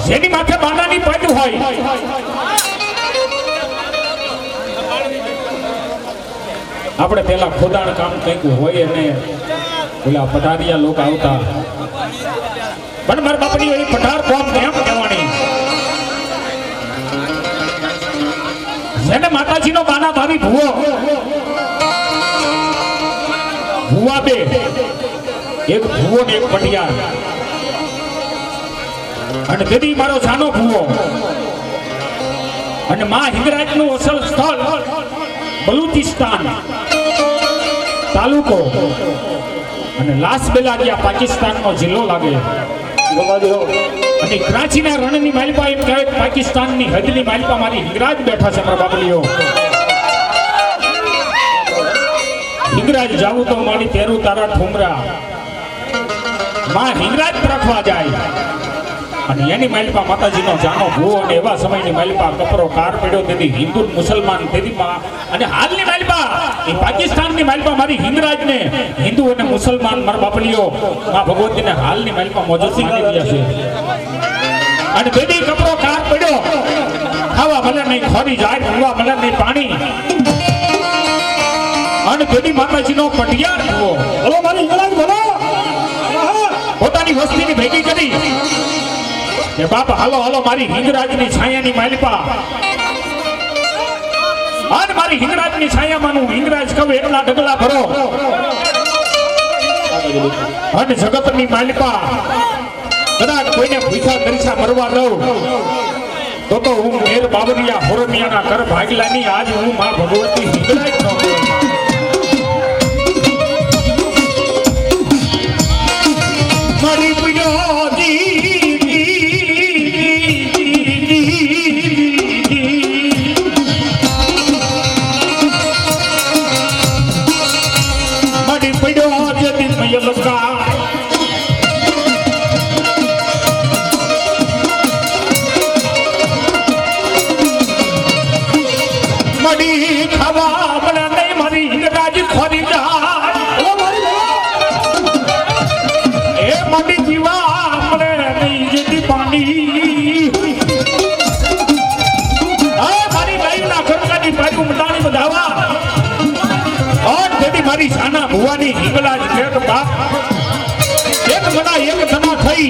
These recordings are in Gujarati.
જેની માથે બાનાની પદ હોય આપણે પેલા ખોદાણ કામ કંઈક હોય અને પેલા પટારિયા લોકો આવતા પણ મારા બાપની એ પઠાર કોમ કેમ કહેવાની જેને માતાજીનો બાના ભાવી ભુવા બે એક ભુવો ને એક પટિયાર અને તેથી મારો જાનો ભુવો અને માં હિંગરાજ નું અસલ સ્થળ બલુચિસ્તાન તાલુકો અને લાસબેલા જ્યાં પાકિસ્તાનનો જિલ્લો લાગે અને કરાચીના રણની માલિપા એમ કહેવાય પાકિસ્તાનની હદની માલિપા મારી હિંગરાજ બેઠા છે મારા બાપલીઓ હિંગરાજ જાવું તો મારી તેરું તારા ઠુમરા માં હિંગરાજ રાખવા જાય અને એની માલિપા માતાજીનો જાનો ભૂવો અને એવા સમયની માલિપા કપરો કાર પડ્યો તેથી હિન્દુ મુસલમાન તેથી અને હાલની માલિપા એ પાકિસ્તાનની માલિપા મારી હિંગરાજને હિન્દુ અને મુસલમાન મારા બાપલીઓ માં ભગવતીને હાલની માલિપા મોજૂદ માની રહ્યા છે અને તેથી કપરો કાર પડ્યો ખાવા ભલે નહીં ખોરી જાય પીવા ભલે નહીં પાણી અને તેથી માતાજીનો પટિયાર ભૂવો બોલો મારી હિંગરાજ બોલો પોતાની વસ્તીની ભેગી કરી કે બાપ હાલો હાલો મારી હિંગરાજની છાયાની માલિપા અને મારી હિંગરાજની છાયામાંનું હિંગરાજ કહું એટલા ડગલા ભરો અને જગતની માલિપા કદાચ કોઈને ભૂખા દરીસા મરવા દઉં તો હું મેર બાબરિયા હોરમિયાના કર ભાગલાની આજ હું માં ભગવતી હિંગરાજ નો મારી પ્રિયોજી મડી ખાવા બના નહીં મારી હિંગરાજ ખોરી જાય એ મડી જીવા મને નહીં જેથી પાણી મારી બાઈના ઘરકાની બાજુ મટાણી બધાવા તેથી મારી સાના ભુવાની હિંગલાજ એક બાપ એક મના એક ધના થઈ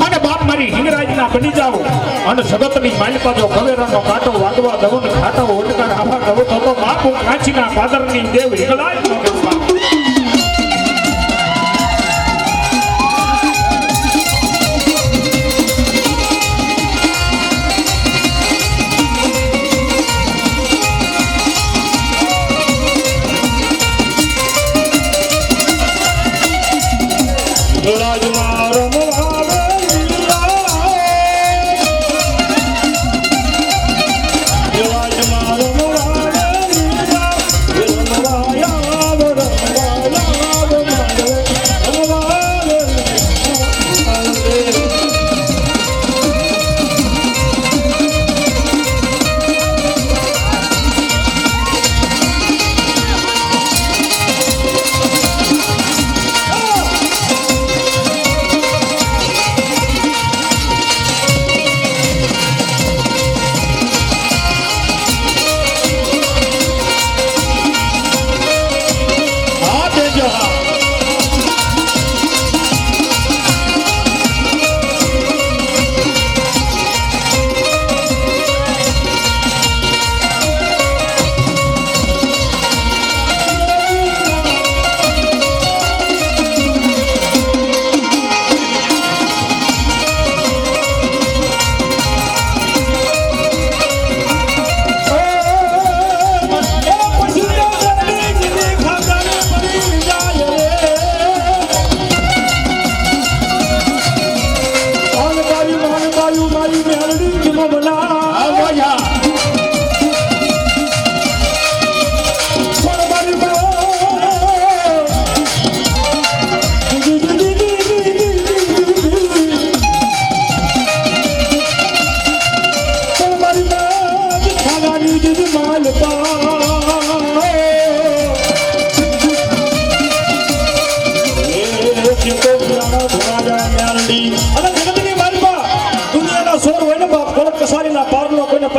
અને બાપ મારી હિંગરાજના બની જાઓ અને જગતની માલિપા જો કવેરાનો કાંટો વાગવા દઉં ને ખાટો ઓટકાર આભા દઉં તો બાપુ કાંચીના પાદરની દેવ હિંગલાજ નો કહેવા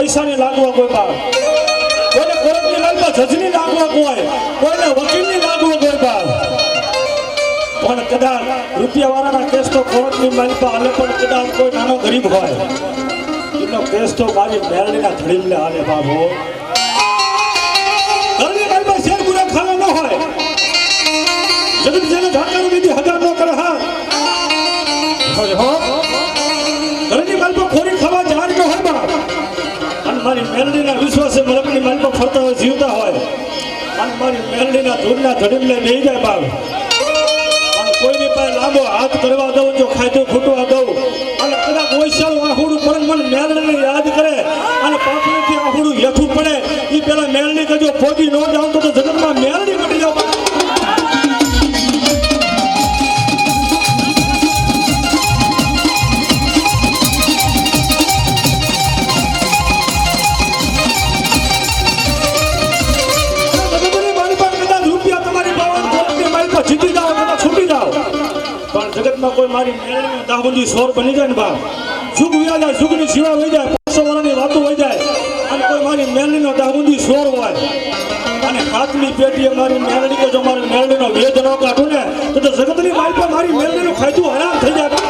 પૈસાની લાગવા કોઈ બાપ, કોઈને કોર્ટની લાગવા જજની લાગવા કોઈ, કોઈને વકીલની લાગવા કોઈ બાપ. પણ કદાચ રૂપિયા વાળાના કેસ તો કોર્ટની માલિકા હાલે, પણ કદાચ કોઈ નાનો ગરીબ હોય એનો કેસ તો મારી મેરડીના ધડીને હાલે બાબો. ઘરની માલિકા શેર ગુના ખાવા ન હોય, જગત જેને ઝાકારું દીધી હગાર ન કરે. હા ઘરની માલિકા ખોરી ખાવા જાણ ન હોય બાપ, અને મારી મેરડીના વિશ્વાસે મલકની માલિકા ફરતા હોય, જીવતા હોય, અને મારી મેરડીના ધૂળના ધડીને બેહી જાય બાપ. કોઈની પાસે લાંબો હાથ કરવા દઉં, જો ખાધું ખૂટવા દઉં, અને કદાચ ઓછાળું આહુડું પડે મને મેળને યાદ કરે અને પાપડીથી આહુડું હેઠું પડે એ પેલા મેળની કે જો પોગી ન જાઉં તો જગતમાં મેળની મટી જાવ. જીતી જાઓ કદાચ છૂટી જાઓ, પણ જગતમાં કોઈ મારી મેળવીને દાહુંદી સ્વર બની જાય ને બાપ, સુખ વ્યા જાય, સુખની સેવા હોય જાય, 500 વર્ષની વાતો હોય જાય, અને કોઈ મારી મેળવીનો દાહુંદી સ્વર હોય અને હાથની પેટીએ મારી મેળવી કે જો મારી મેળવીનો વેદ ન કાઢું ને તો જગતની મારી પર મારી મેળવીનું ખાધું હરામ થઈ જાય.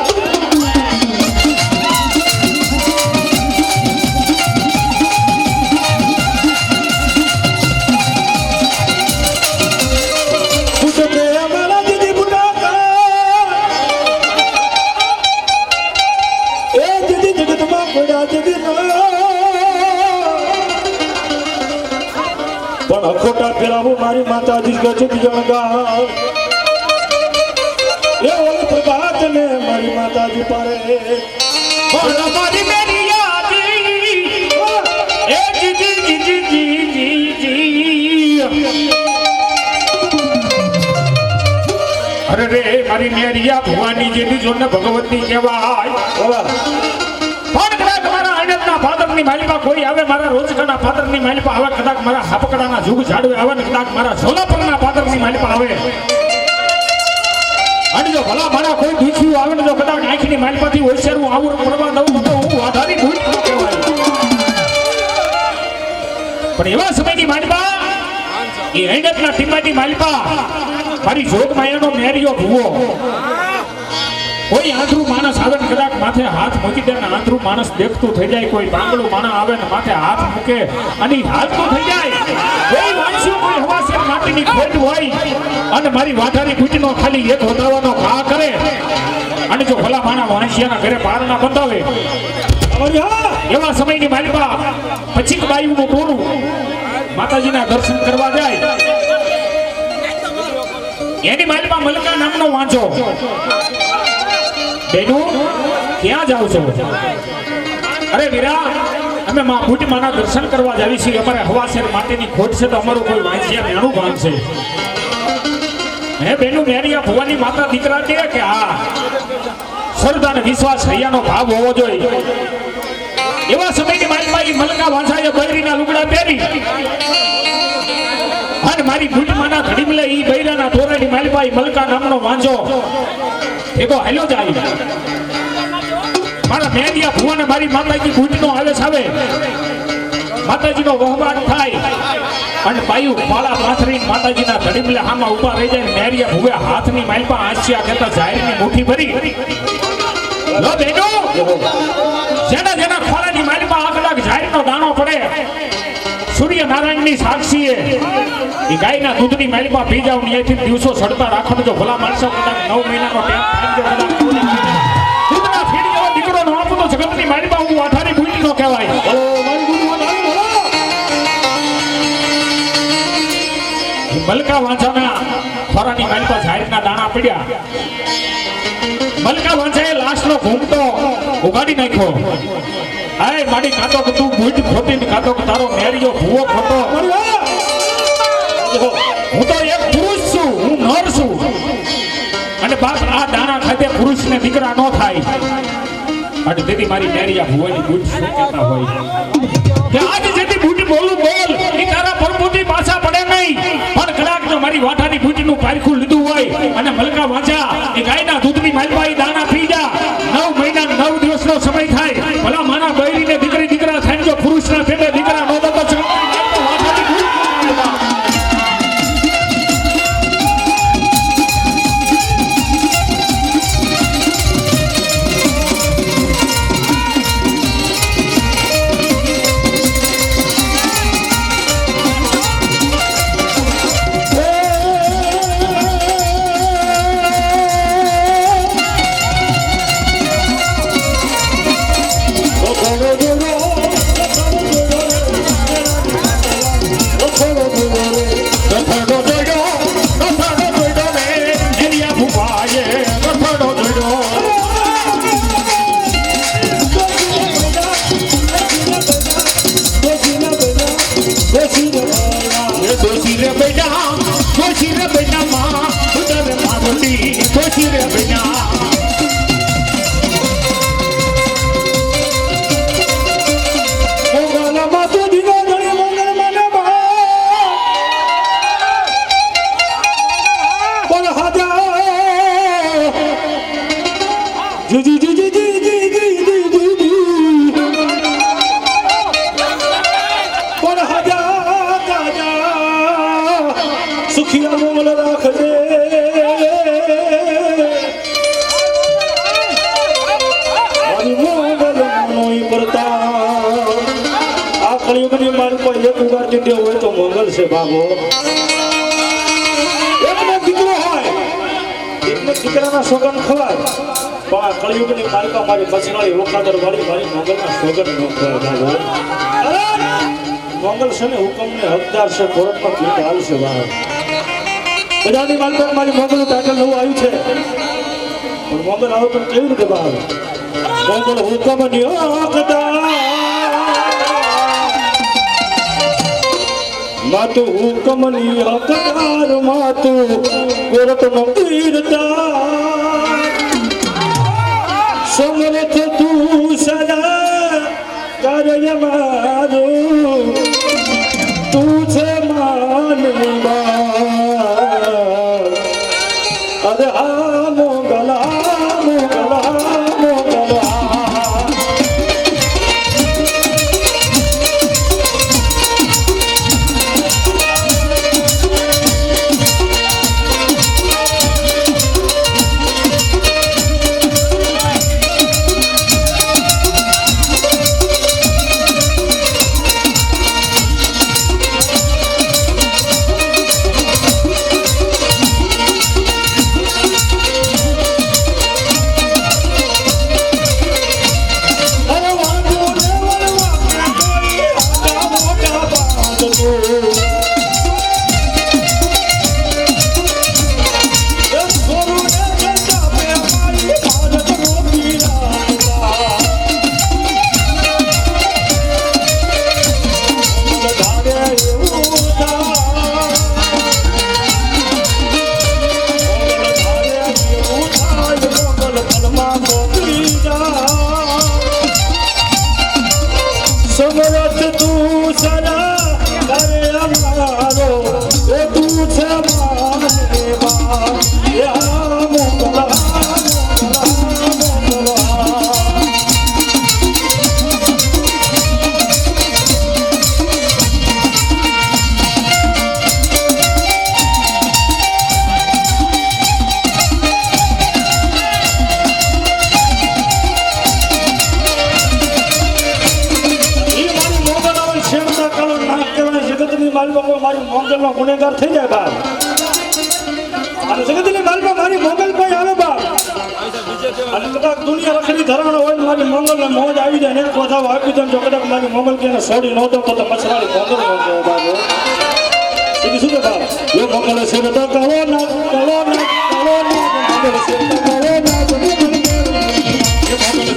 પણ અખોટા ફેરાવું મારી માતાજી ગજબ જણગા એ ઓલ પ્રભાત ને મારી માતાજી પારે પણ મારી મેરી યાદી એ જી જી જી જી જી જી. અરે રે મારી મેરિયા ભવાની જેની જોને ભગવતી કહેવાય. ફાધરની માલિકા કોઈ આવે, મારા રોજકાના ફાધરની માલિકા આવે, કદાચ મારા હાપકડાના જુગ ઝાડવે આવે ને કદાચ મારા સોલાપરના ફાધરની માલિકા આવે, અને જો ભલા મારા કોઈ દુખ્યું આવે ને જો કદાચ આંખની માલિકાથી હોશિયારું આવું પડવા દઉં તો હું આધારી ભૂલ ન કહેવાય. પણ એવા સમયની માલિકા એ હૈડકના ટીમાની માલિકા મારી જોગમાં એનો મેરિયો ભૂવો. કોઈ આંધળું માણસ આવે ને કદાચ માથે હાથ મૂકી દે ને આંધળું માણસ દેખતું થઈ જાય, કોઈ બાંગડું માણસ આવે ને માથે હાથ મૂકે અને હાથતું થઈ જાય. કોઈ વાંચ્યું કોઈ હવાસેર માટીની ખોટ હોય અને મારી વાઢારી કૂટીનો ખાલી એક વધારવાનો ઘા કરે અને જો ભલા માણા વાંસિયાના ઘરે પારણા બંધાવે એવા સમયની માલિકા પછી બાયુનું ટોળું માતાજીના દર્શન કરવા જાય. એની માલિકા મલકા નામનો વાંચો. બેનું ક્યાં જાવ છો? અરે વીરા અમે માં ભૂટમાના દર્શન કરવા જાવી છીએ, અમારે હવાસેર માટેની ખોટ છે તો અમારું કોઈ વાંચિયા મેણું બાંધશે. હે બેનું મેરિયા ભવાની માતા દીકરા છે કે હા શ્રદ્ધા અને વિશ્વાસ હૈયાનો ભાવ હોવો જોઈએ. એવા સમયની મારી બાઈ મલકા વાંસાએ બૈરીના લુગડા પહેરી અને મારી ભૂટમાના ઘડીમલે ઈ બૈરાના તોરાની મારી બાઈ મલકા નામનો વાંચો એકો હેલો જાય. મારા મેરિયા ભુવાને મારી માતાજી ભૂટનો આવેશ આવે, માતાજીનો વહવાટ થાય અને બાયુ પાળા પાથરી માતાજીના ઘડીમલે હામાં ઊભા રહી જાય. મેરિયા ભુવે હાથની માલપા આંસિયા કહેતા જાહેરની મુઠ્ઠી ભરી લો બેનો જેના જેના ખોરાની માલપા આકલાક જાહેરનો દાણો પડે સૂર્યનારાયણની સાક્ષીએ એ ગાયના દૂધની માલપા પી જાવ ને એથી દિવસો સડતા રાખો જો ભલા માણસો કદાચ 9 મહિનાનો ટેપ દૂધના ફીડ જેવો દીકરો ન આપો તો જગતની માલપા હું આઠારી ભૂલી નો કહેવાય. મલકા વાંચાના ખોરાની માલપા જાહેરના દાણા પડ્યા. મલકા વાંચાએ લાશનો ઘૂમતો ઉગાડી નાખ્યો. આય માડી કાતો કે તું બુટ ખોટી ને કાતો કે તારો મેરિયો ભૂવો ખોટો. હું તો એક પુરુષ છું, હું નર છું અને બાપ આ દાણા ખાતે પુરુષને દીકરા ન થાય. અને તેથી મારી મેરિયા ભૂવાની બુટ શું કહેતા હોય કે આજ જેથી બુટ બોલું બોલ એ તારા પરપોતી પાછા પડે નહીં. પણ કદાચ જો મારી વાઠાની બુટનું પારખું લીધું હોય અને મલકા વાંચા એ ગાયના દૂધની માલપાઈ દાણા પી જા 9 મહિના 9 દિવસનો સમય થાય ભલા માના બૈરીને દીકરી દીકરા થાય જો પુરુષના ખુશી રે બના માં ઉદર માવતી ખુશી રે બના સુખિયા મોલ રાખજે મારી મોગલ નોઈ પરતા આ કળિયુગની મારી કોઈ એક ઉગાર દીધો હોય તો મોગલ છે બાબો એકનો દીકરો હોય એકને દીકરાના સોગન ખવાય પણ આ કળિયુગની માલિકા મારી બસનાળી વખાદર વાળી મારી મોગલના સોગન ન ખવાય બાબો મોગલ છે ને હુકમને હકદાર છે કોર્ટમાં પીઠ હાલશે બાબો બધાની માલિકા મારી મોગલનું ટાઇટલ નવું આવ્યું છે પણ મોગલ આવે પણ કેવી રીતે બહાર મોગલ હુકમની હકદાર માતુ હુકમની હકદાર માતુ કોર્ટનો પીરદાર સમર્થ તું સદા કાર્ય મારું તું છે માનવા અરે હા મોગલા મોગલા મોગલા સમરથ તું સરા કરે અમારો એ તું છે માને બા યા મોગલા મારી મોગલનો ગુનેગાર થઈ જાય બાર અને જગતની માલમાં મારી મોગલ કોઈ આવે બાર અને કદાચ દુનિયા રખડી ધરાણો હોય મારી મોગલને મોજ આવી જાય ને બધા આપી દે જો કદાચ મારી મોગલ કે છોડી ન દો તો મછરાળી મોગલ ન જાય બાબો બીજું શું કે બાર એ મોગલ છે તો કહો ના મોગલ છે તો કહો ના એ મોગલ છે તો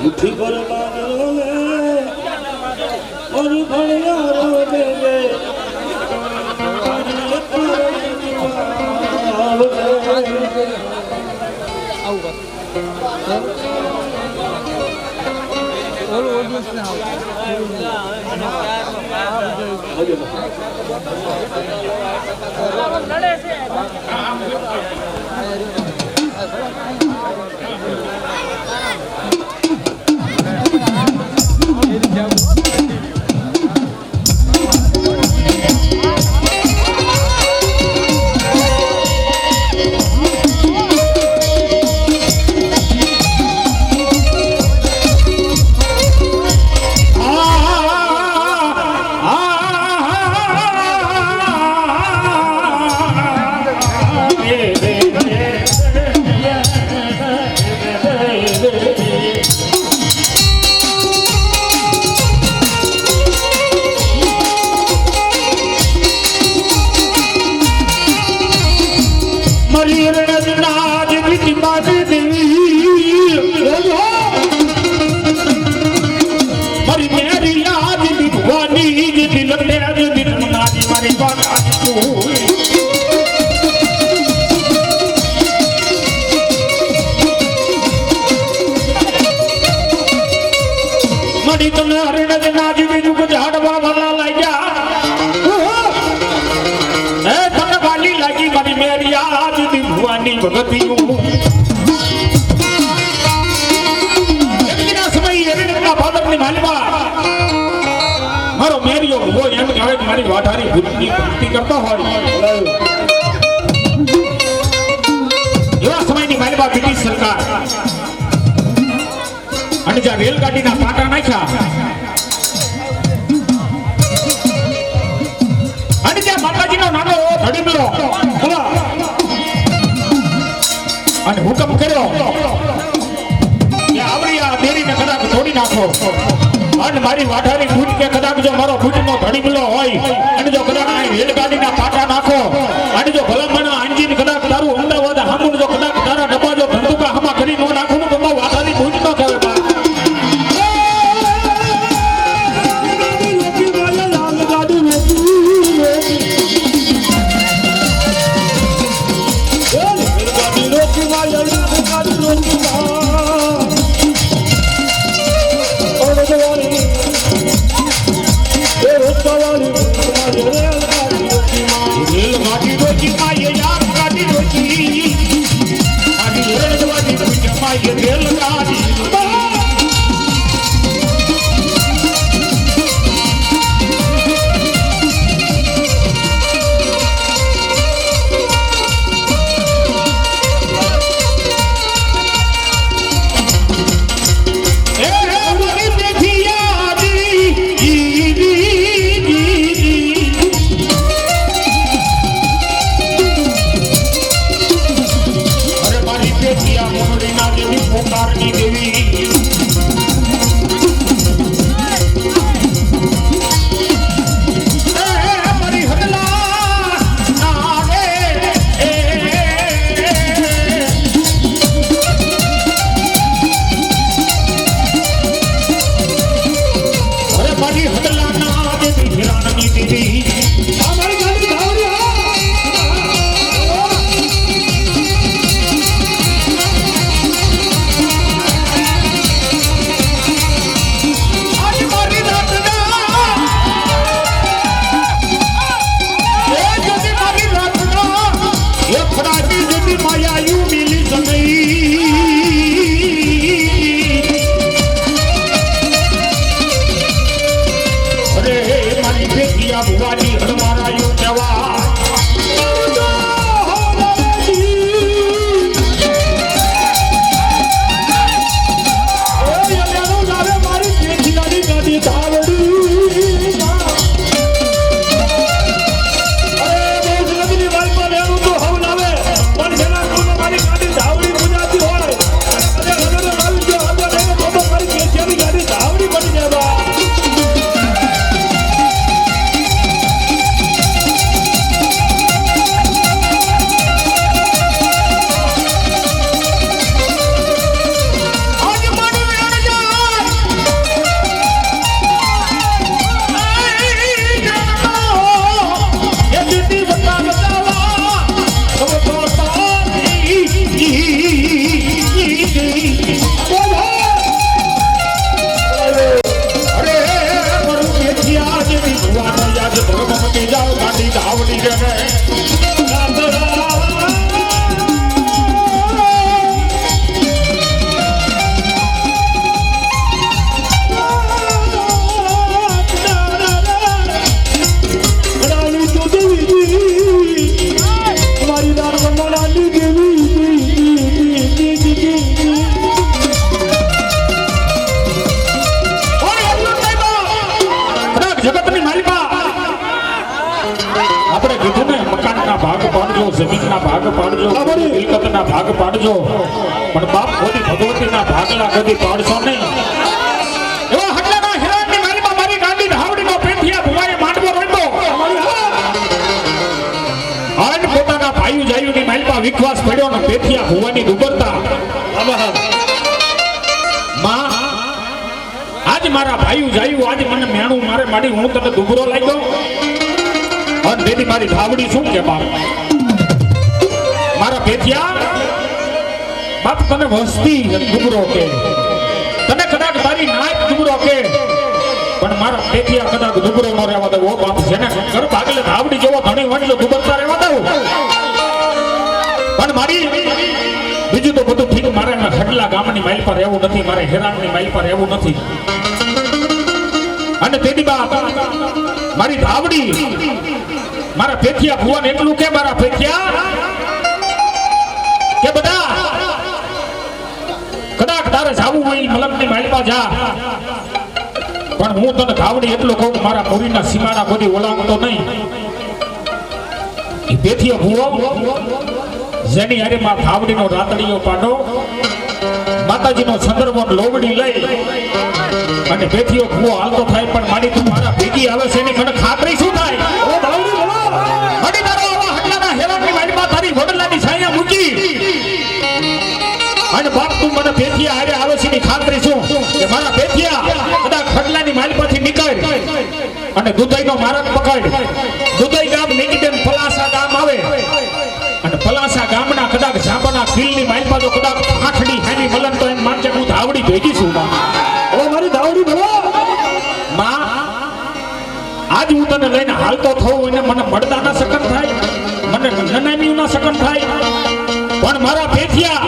बुद्धि पर मानो ने और भणियारो दे दे મારો મેરિયો वो એમ કહેવાય કે મારી વાઢારી ભૂતની ભક્તિ કરતો હોય એવા સમયની માલિકા બ્રિટિશ સરકાર અને જ્યાં રેલગાડીના પાટા નાખ્યા અને જ્યાં માતાજીનો નાનો ધડીમલો અને હુકમ કર્યો કે આવડી આ દેરીને કદાચ તોડી નાખો અને મારી વાઢારી ભૂત કે કદાચ જો મારો ભૂતનો ધડીમલો હોય અને જો કદાચ રેલગાડીના પાટા નાખો અને જો ભલામણા આંજીને કદાચ તારું અમદાવાદ હામું જો કદાચ તારા ડબ્બા જો ધંધુકા હામાં કરી ન નાખું તો મારી વાઢારી ભૂત ન કહેવાય રેલગાડી રોકી માં યાર ગાડી રોકી જમીનના ભાગ પાડજો હા, બોલી. મિલકતના ભાગ પાડજો પણ બાપ મોદી ભગવતીના ભાગલા કદી પાડશો નહીં એવા હટલાના હેરાનની મારીમાં મારી ગાંડી ધાવડીનો પેઠિયા ભુવાએ માંડવો રોંધો આજ પોતાના ભાઈઓ જાયુની માલમાં વિશ્વાસ પડ્યો ને પેઠિયા ભુવાની દુબળતા માં આજ મારા ભાઈઓ જાયું આજ મને મેણું મારે માડી હું તને દુબળો લાગ્યો અને તેથી મારી ધાવડી શું કે બાપ મારા પેઠિયા બાપ તને વસ્તી દુબળો કે તને કદાચ તારી નાક દુબળો કે પણ મારા પેઠિયા કદાચ દુબળો ન રહેવા દઉં ઓ બાપ જેને ઘર ભાગલે ધાવડી જેવો ધણી વણલો દુબળતા રહેવા દઉં પણ મારી બીજું તો બધું ઠીક મારે ખડલા ગામની માઇલ પર રહેવું નથી મારે હેરાનની માઇલ પર રહેવું નથી અને તેની બાપ મારી ધાવડી મારા પેઠિયા ભુવન એટલું કે મારા પેઠિયા કે બધા કદાચ તારે જાવું હોય મલકની માલપા જા પણ હું તને ધાવડી એટલું કહું મારા મોરીના સીમાડા બધી ઓલાવતો નહીં એ પેઠિયો ભુવો જેની હારે માં ધાવડીનો રાતડીયો પાડો માતાજીનો સંદર્ભ લોવડી લઈ અને પેઠિયો ભુવો હાલતો થાય પણ મારી તું મારા ભેગી આવે છે એની મને ખાતરી શું થાય મડી તારો આવા હટલાના હેરાનની મારીમાં તારી વડલાની છાયા મૂકી અને બાપ તું મને પેઠિયા હારે આવે છે એની ખાતરી શું કે મારા પેઠિયા કદાચ ખડલાની માલમાંથી નીકળ અને દુધઈનો માર્ગ પકડ દુધઈ ગામ નીકળીને પલાસા ગામ આવે અને પલાસા ગામના કદાચ જાંબાના ખીલની માલપા જો કદાચ આઠડી હાની મલન તો એમ માનજે હું ધાવડી ભેગી છું ઓ મારી ધાવડી ભલો માં આજ હું તને લઈને હાલતો થઉં અને મને મળતા ના સકન થાય મને નનામી ના સકન થાય પણ મારા પેઠિયા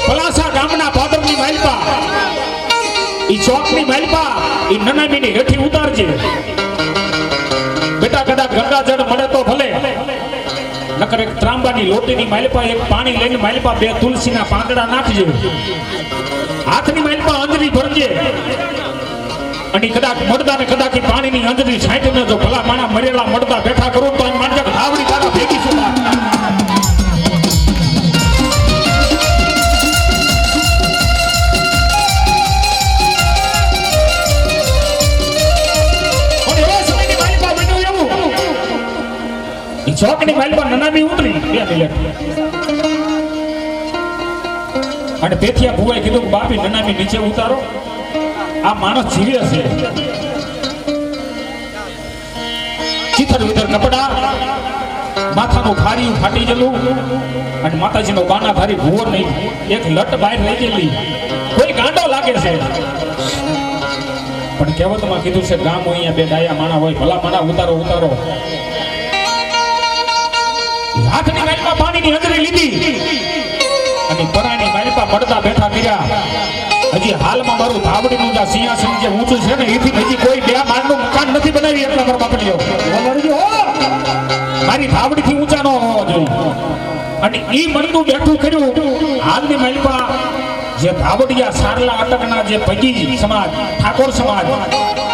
પલાસા ગામના પાદરની માલપા ઈ ચોકની માલપા ઈ નનામીની હેઠી ઉતારજે બેટા કદાચ ગંગાજળ મળે તો ભલે નકર એક ત્રાંબાની લોટીની માલપા એક પાણી લઈને માલપા બે તુલસીના પાંદડા નાખજે હાથની માલપા અંજરી ભરજે અને કદાચ મળતા ને કદાચ ઈ પાણીની અંજરી છાંટીને જો ભલા માણા મરેલા મળતા બેઠા કરું તો એમ માનજે કે ધાવડી તારા ભેગી છું ચોકની માલમાં નનામી ઉતરી 2 મિનિટ અને પેઠિયા ભુવાએ કીધું કે બાપી નનામી નીચે ઉતારો આ માણસ જીવે છે ચિથર વિતર કપડા માથાનું ખારીયું ફાટી ગયેલું અને માતાજીનો બાના ધારી ભુવો નહીં એક લટ બહાર લઈ ગયેલી કોઈ ગાંડો લાગે છે પણ કહેવતમાં કીધું છે ગામ હોય અહીંયા બે ડાયા માણા હોય ભલા માણા ઉતારો ઉતારો હાથની માલપા પાણીની અંદરી લીધી અને પરાની માલપા પડતા બેઠા કર્યા હજી હાલમાં મારું ધાવડીનું જે સિંહાસન જે ઊંચું છે ને એથી હજી કોઈ બે માળનું મકાન નથી બનાવી એટલા પર બાપલીઓ મારી ધાવડીથી ઊંચા ન હોવો જોઈએ અને ઈ મનનું બેઠું કર્યું હાલની માલપા જે ધાવડિયા સારલા અટકના જે પગી સમાજ ઠાકોર સમાજ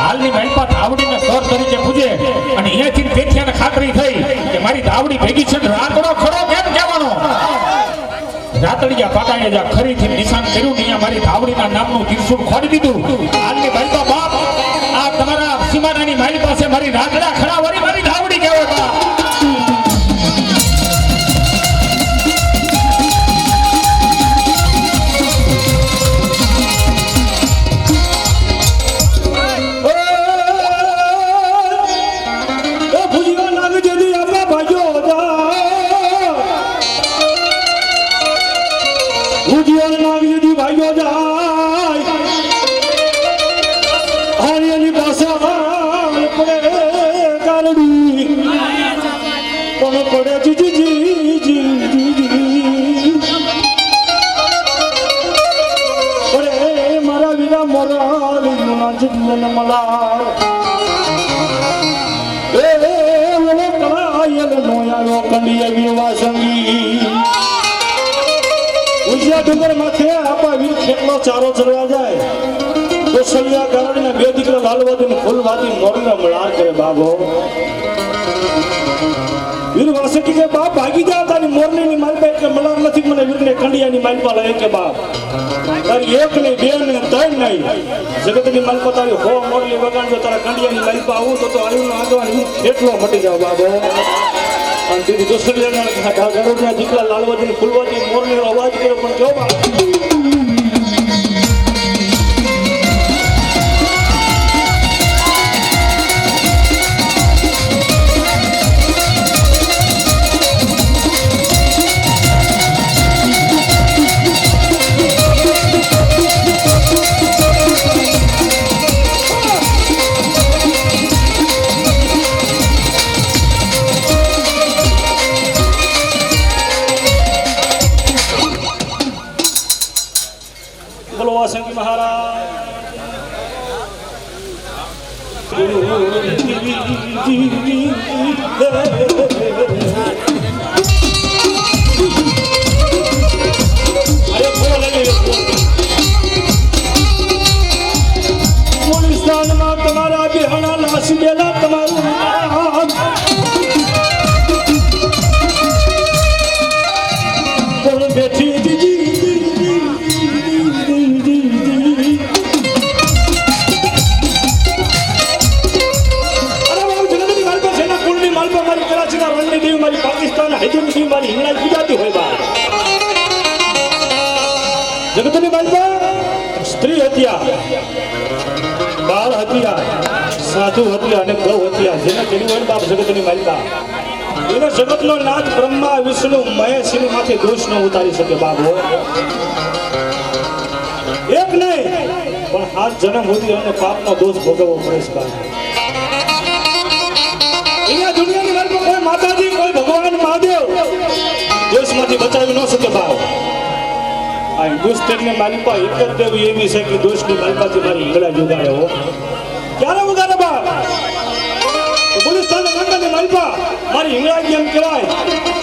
હાલની માલપા ધાવડીને ઘર તરીકે પૂજે અને અહીંયાથી પેઠિયાને ખાતરી થઈ કે મારી ધાવડી ભેગી છે રાતડો ખરો કેમ કહેવાનો રાતડિયા પાટાએ જા ખરીથી નિશાન કર્યું અહીંયા મારી ધાવડીના નામનું ત્રિશુળ ખોડી દીધું હાલની માલપા બાપ આ તમારા સીમાડાની મારી પાસે મારી રાતડા ખરા વળી મારી ધાવડી કહેવાય બા ડુંગર માથે આપા વીર ખેતનો ચારો ચરવા જાય તો સલિયા ગામના બે દીકરા લાલવાદી ને ફૂલવાદી મોરને મળાર કરે બાબો વીર વાસકી કે બાપ ભાગી જા તારી મોરલીની માલપા કે મલાર નથી મને વીરને કંડિયાની માલપા લઈ કે બાપ તારી એક નહીં બે નહીં ત્રણ નહીં જગતની માલપા તારી હો મોરલી વગાડજો તારા કંડિયાની માલપા આવું તો આયુનો આગળ એટલો મટી જાવ બાબો અને દીદી દોસરિયાના ગરુડના દીકરા લાલવાજી ફૂલવાજી મોરલીનો અવાજ કર્યો પણ જો બાપ બોલો વાસંગી મહારાજ પોલીસમાં તમારા બિહાણા લાશ ગયેલા તમારું કોણ બેઠી મારી પાકિસ્તાન હૈદરની મારી હિંગળાજ ગુજરાતી હોય બા જગતની માલપા સ્ત્રી હત્યા બાળ હત્યા સાધુ હત્યા અને ગૌ હત્યા જેને તેની હોય બાપ જગતની માલપા એનો જગતનો નાથ બ્રહ્મા વિષ્ણુ મહેશ એની માથે દોષ ન ઉતારી શકે બાબો એક નહીં પણ આ જન્મ સુધી અને પાપનો દોષ ભોગવવો પડે છે બાપ અહીંયા દુનિયાની માલપા કોઈ માતાજી કોઈ ભગવાન મહાદેવ દોષમાંથી બચાવી ન શકે ભાવ આ હિન્દુસ્તાનની માલિકા એક જ દેવી એવી છે કે દોષની માલિકાથી મારી હિંગળા ઉગાડે હો ક્યારે ઉગાડે બા પોલીસની કાંટાની માલિકા મારી હિંગળા એમ કહેવાય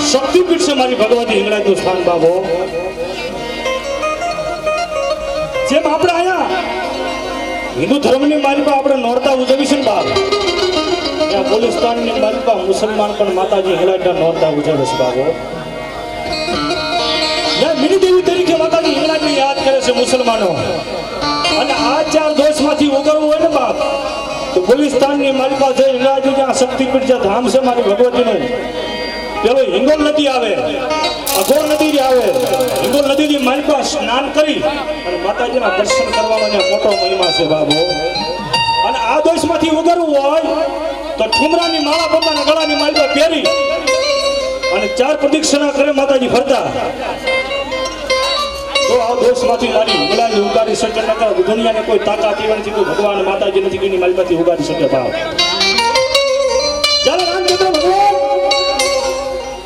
શક્તિપીઠ છે મારી ભગવતી હિંગળાનું સ્થાન બાબો જેમ આપણે અહીંયા હિન્દુ ધર્મની માલિકા આપણે નોરતા ઉજવી છે ને બાપ ત્યાં પોલીસની માલિકા મુસલમાન પણ માતાજી હિંગળાજના નોરતા ઉજવે છે બાબો મિની દેવી તરીકે માતાજી હિંગળાજને યાદ કરે છે મુસલમાનો અને આ ચાર દોષમાંથી ઉગરવું હોય ને બાપ તો પોલીસની માલિકા છે હિંગળાજ જ્યાં શક્તિપીઠ જે ધામ છે મારી ભગવતીનું પેલો હિંગોલ નદી આવે અઘોર નદી આવે હિંગોલ નદીની માલિકા સ્નાન કરી અને માતાજીના દર્શન કરવાનો મોટો મહિમા છે બાબો અને આ દોષમાંથી ઉગરવું હોય તો ઠુમરાની માળા પોતાના ગળાની માલિકા પહેરી અને ચાર પ્રદક્ષિણા કરે માતાજી ફરતા તો આ દોષમાંથી મારી હિંગળાજ ઉગાડી શકે નકર દુનિયાને કોઈ તાકાત એવી નથી કોઈ ભગવાન માતાજી નથી કે એની માલિકાથી ઉગાડી શકે ભાવ જ્યારે રામચંદ્ર ભગવાન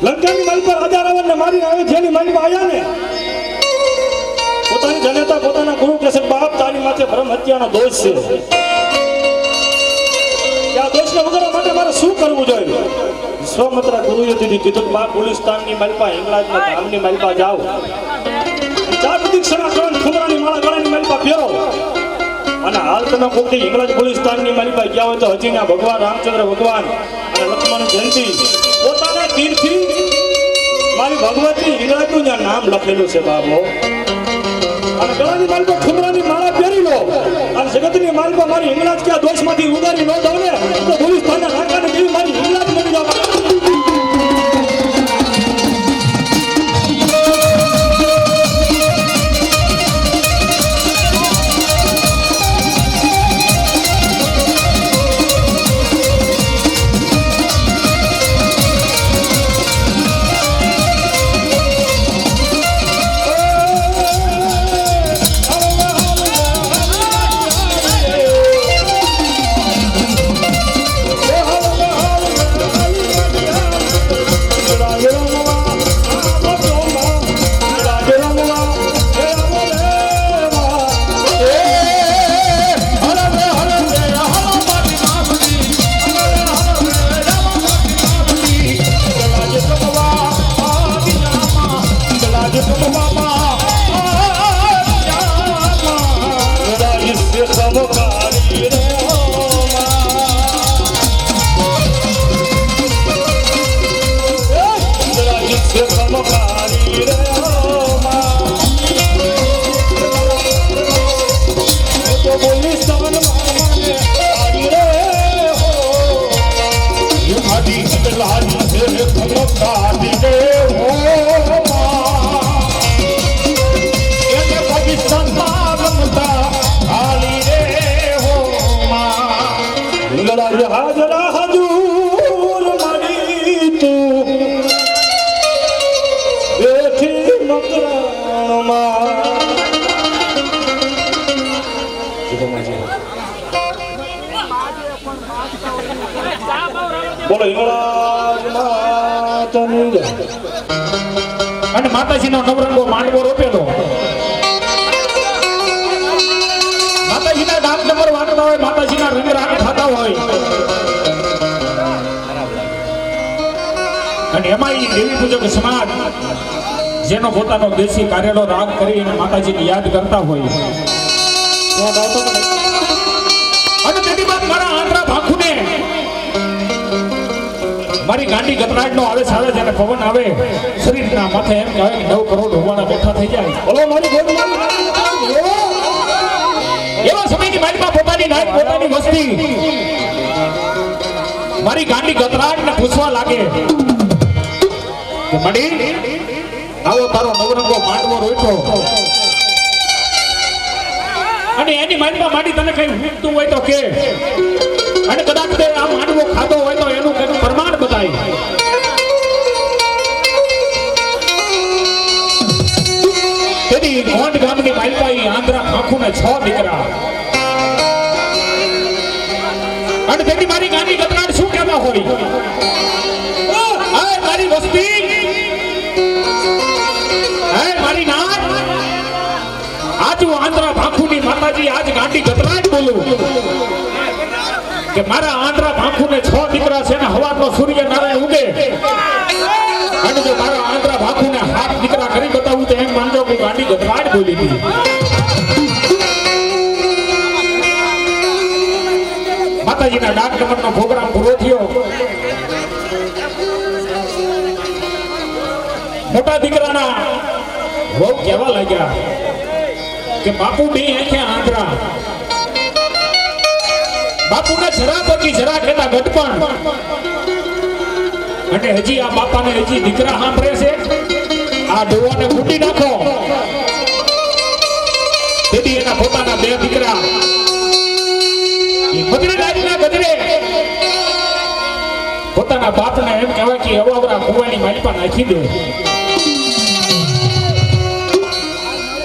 લંકાની માલિકા રાજા રાવણને મારીને અયોધ્યાની માલિકા આવ્યા ને પોતાની જનતા પોતાના ગુરુ કહે બાપ તારી માથે બ્રહ્મ હત્યાનો દોષ છે આ દોષને વગરવા માટે મારે શું કરવું જોઈએ વિશ્વામિત્ર ગુરુએ કીધું બાપ પોલીસની માલિકા હિંગળાજના ધામની માલિકા જાઓ ચાર પ્રદક્ષિણા કરો ઠુમરાની માળા ગળાની માલિકા પહેરો અને હાલ તમે કોકની હિંગળાજ પોલીસની માલિકા ગયા હોય તો હજી ના ભગવાન રામચંદ્ર ભગવાન અને લક્ષ્મણ જયંતિ પોતાના તીરથી મારી ભગવતી હિંગળાજનું જ્યાં નામ લખેલું છે બાબો અને ગળાની માલિકા ઠુમરાની માળા પહેરી લો અને જગતની માલિકા મારી હિંગળાજ ક્યાં દોષમાંથી ઉગારી ન દઉં ને તો પોલીસના નાકાને જેવી મારી હિંગળાજ બની જાવ આજ હાજરા હજૂર મારી તું બેઠી મકરાણમાં બોલો હિંગળાજ માતાની જય. અને માતાજીનો નવરંગો માંડવો રોપેલો. માતાજીના ડાક નંબર વાગતા હોય, માતાજીના રંગ રાગ થતા હોય, અને એમાં ઈ દેવી પૂજક સમાજ જેનો પોતાનો દેશી કાર્યનો રાગ કરી અને માતાજીને યાદ કરતા હોય. અને તેની બાદ મારા આંધ્રા ભાખુને મારી ગાંડી ગતરાજનો આવેશ આવે છે અને પવન આવે શરીરના માથે એમ કહેવાય કે 9 કરોડ હોવાના બેઠા થઈ જાય. બોલો મારી ગોદ એવા સમયની મારી પોતાની નાયક પોતાની વસ્તી મારી ગાંડી ગતરાજને પૂછવા લાગે કે મડી આવો તારો નવરંગો માંડવો રોઈતો અને એની મારી માડી તને કઈ મૂકતું હોય તો કે, અને કદાચ તે આ માંડવો ખાધો હોય તો એનું કઈક પ્રમાણ બતાય. તેની ગોંડ ગામની માલપાઈ આંધ્રા ભાખુને 6 દીકરા. અને તેની મારી ગાંડી ગતરાડ શું કહેવા હોય, આ મારી વસ્તી, આ મારી નાત, આજ હું આંધ્રા ભાખુની માતાજી આજ ગાંડી ગતરાડ બોલું કે મારા આંધ્રા ભાખુને 6 દીકરા છે ને હવારનો સૂર્ય નારાયણ ઉગે અને જો મારા આંધ્રા ભાખુને 7 દીકરા કરી બતાવું તો એમ માનજો કે ગાંડી ગતરાડ બોલી હતી. માતાજીના ડાક નંબરનો પ્રોગ્રામ પૂરો થયો. મોટા દીકરાના વહુ કહેવા લાગ્યા કે બાપુ બે આંખે આંધ્રા, બાપુને જરા પછી જરા કહેતા ગટપણ, અને હજી આ બાપાને હજી દીકરા સાંભળે છે, આ ડોવાને કૂટી નાખો. તેથી એના પોતાના 2 દીકરા મધુરાજીના ગધરે પોતાના બાપને એમ કહેવાય કે અવાવરા કુવાની માલિપા નાખી દે.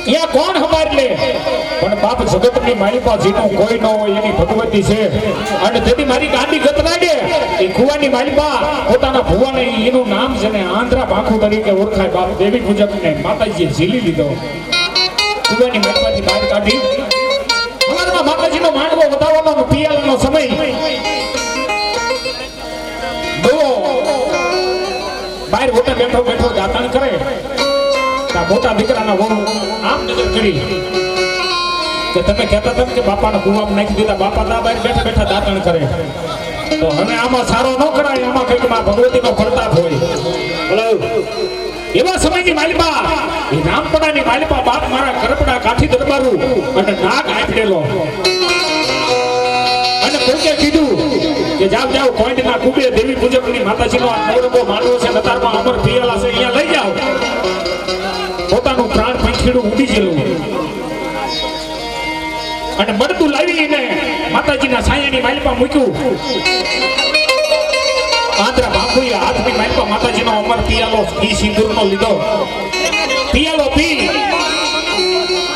અહીંયા કોણ હમાર લે, પણ બાપ જગતની માલિપા જેનું કોઈ ન હોય એની ભગવતી છે. અને તેથી મારી ગાંડી ગતરાડે એ કુવાની માલિપા પોતાના ભુવાને એનું નામ છે ને આંધ્રા ભાખુ તરીકે ઓળખાય. બાપ દેવી પૂજકને માતાજીએ ઝીલી લીધો, કુવાની માલિપાથી બહાર કાઢી. હવારમાં માતાજીનો માંડવો વધાવવાનો પિયાળનો સમય, બહાર ઓટે બેઠો બેઠો દાતણ કરે. મોટા દીકરાના વહુ આમ નજર કરી કે તમે કહેતા હતા કે બાપાને કુવામાં નાખી દીધા, બાપા દા બહાર બેઠા બેઠા દાતણ કરે તો હવે આમાં સારો ન કરાય, આમાં કંઈક માં ભગવતીનો પ્રતાપ હોય. એવા સમયની માલિપા એ રામપડાની માલિપા બાપ મારા કરપડા કાઠી દરબારું અને નાગ આપડેલો અને કોકે કીધું કે જાવ જાવ કોઈના કુબે દેવી પૂજકની માતાજીનો આ નવરંગો માંડવો છે, નતારમાં અમર પિયાલા છે, અહીંયા લઈ જાવ. પોતાનું પ્રાણ પંખીડું ઉડી ગયેલું અને મળતું લાવીને માતાજીના સાયાની માલિપા મૂક્યું. આંધ્રા ભાખુએ હાથની માલિપા માતાજીનો અમર પિયાલો ઘી સિંદૂરનો લીધો, પિયાલો પી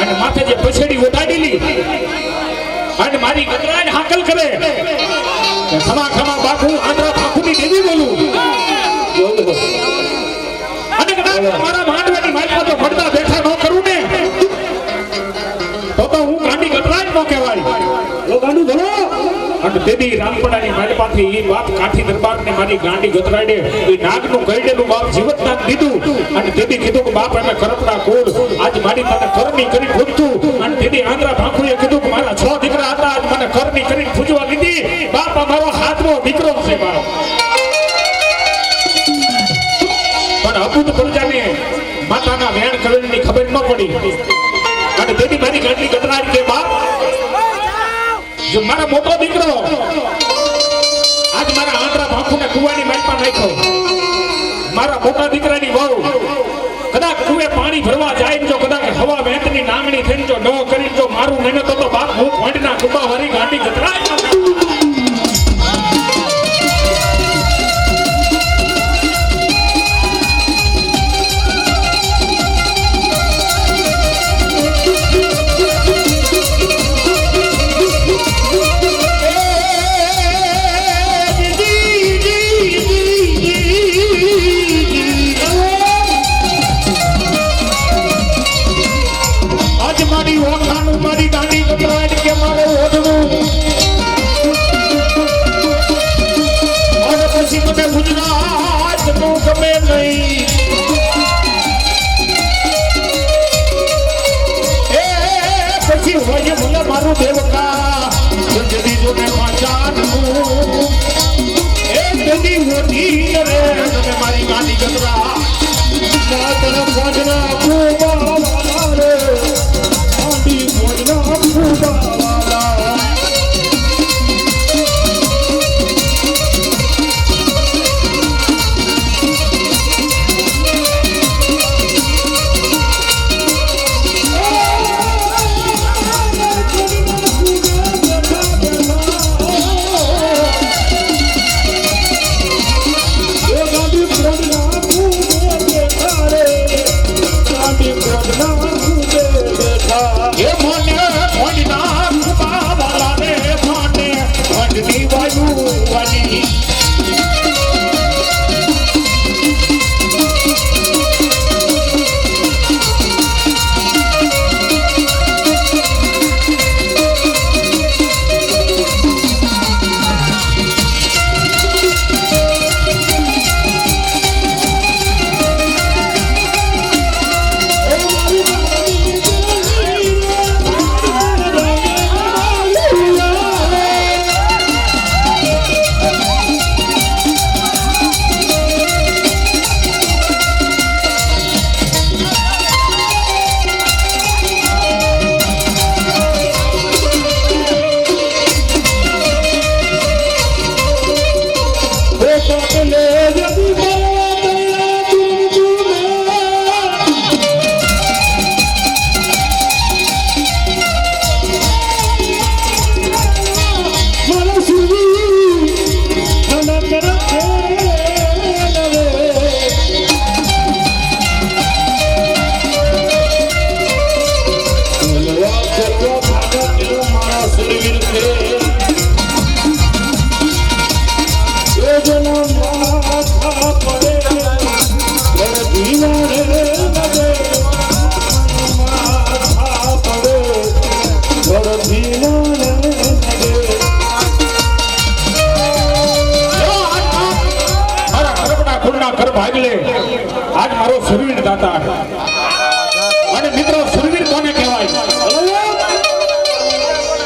અને માથે જે પછેડી ઉડાડેલી અને મારી ગતરાજ હાકલ કરે કે ખમા ખમા બાપુ આંધ્રા ભાખુની દેવી બોલું. અને કદાચ મારા માંડવાની માલિપા તો પડતા બેઠા ન કરું ને તો હું ગાંડી ગતરાજ ન કહેવાય. ગાંડું ધરો અને દેવી રામપડાની માલિપાથી એ બાપ કાઠી દરબારને મારી ગાંડી ગતરાડે એ નાગનું કઈડેલું બાપ જીવતદાન દીધું. અને દેવી કીધું કે બાપ અમે કરપડા કોડ આજ મારી તને કરણી કરી પૂજતું. અને દેવી આંધ્રા ભાખુએ કીધું કે મારા 6 દીકરા હતા, આજ મને કરણી કરી પૂજવા લીધી. બાપ અમારો 7મો દીકરો છે બાપ. પણ અબુદ પ્રજાને માતાના વેણ કરણીની ખબર ન પડી અને દેવી મારી ગાંડી ગતરાજ કે બાપ જો મારા મોટો દીકરો આજ મારા આંધ્રા ભાખુને કુવાની માલિપા નાખ્યો, મારા મોટા દીકરાની વહુ કદાચ કુએ પાણી ભરવા જાય જો કદાચ હવા વેતની નાંગણી થઈને જો ન કરી જો મારું મહેનત તો બાપ હું ભોંડના કુબા વાળી ગાંડી ગતરાજ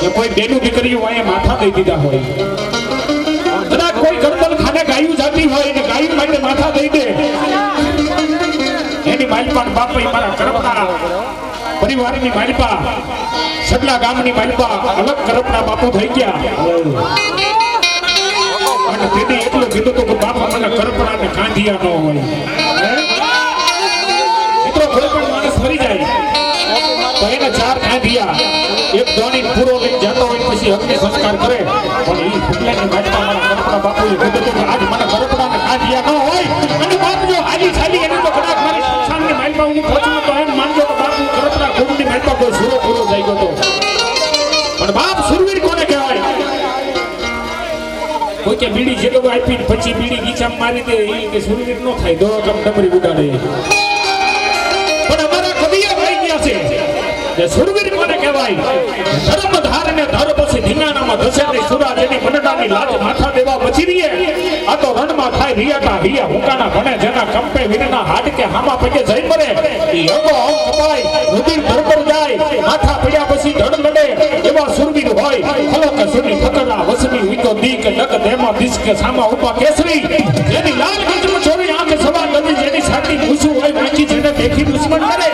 કે કોઈ બેનું દીકરીઓ અહીંયા માથા દઈ દીધા હોય, કદાચ કોઈ ગરદન ખાને ગાયું જાતી હોય ને ગાયું માટે માથા દઈ દે, એની માલિપા બાપા મારા કરપડા પરિવારની માલિપા સડલા ગામની માલિપા અલગ કરપડા બાપુ થઈ ગયા. અને તેથી એટલું કીધું તો કે બાપા મને કરપડા ને કાંધિયા ન હોય. મિત્રો કોઈ પણ માણસ મરી જાય તો એને 4 કાંધિયા એક દોણી પૂરો લઈ જતો હોય પછી અગ્નિ સંસ્કાર કરે. પણ એ ફૂટલાની માલિપા મારા કરપડા બાપુએ કીધું તો કે આજ મને કરપડા ને કાંધિયા ન હોય. અને બાપ જો હાલી ચાલી એની તો કદાચ મારી સંસારની માલિપા હું પહોંચું તો એમ માનજો કે બાપુ કરપડા કુંડની માલિપા કોઈ સુરો પૂરો થઈ ગયો. પણ બાપ સુરવીર કોને કહેવાય? કોઈ કે બીડી જેટલો આપી પછી બીડી ગીચામાં મારી દે એ કે સુરવીર નો થાય, દો કમ ડમરી ઉડાડે. પણ અમારા કવિએ કહી ગયા છે કે સુરવીર કોને કહેવાય? ધર્મ ધારને ધર પછી ધીંગાણામાં ધસે નહીં સુરા જેની મંડળાની લાજ માથા દેવા બચી રહીએ. આ તો રણમાં થાય રિયાટા રિયા હુકાના ભણે જેના કંપે વીરના હાડ કે હામા પગે જઈ મરે. ઈ અંગો અંગ કપાય રુધિર ધરપર જાય માથા પડ્યા પછી ધડ લડે એવા સુરવીર હોય. ખલો કે સુની ફકરા વસની ઉઈતો દી કે ડગ દેમાં દિશ કે સામા ઉભા કેસરી જેની લાલ ગંજમાં છોરી આંખ સવાર નદી જેની છાતી મૂછું હોય વાંચી જેને દેખી દુશ્મન કરે.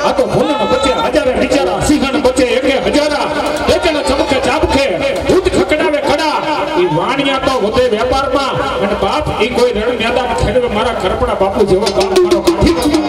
આ તો ભૂલન બચે હજારે બિચારા સિંહણ બચે એકે હજારા દેજણ ચમકે ચાબકે દૂધ ખકડાવે કડા. ઈ વાણિયા તો વધે વેપારમાં અને બાપ ઈ કોઈ રણ મેદાન ખેડવે મારા કરપડા બાપુ જેવો બાપ મારો કાઠી.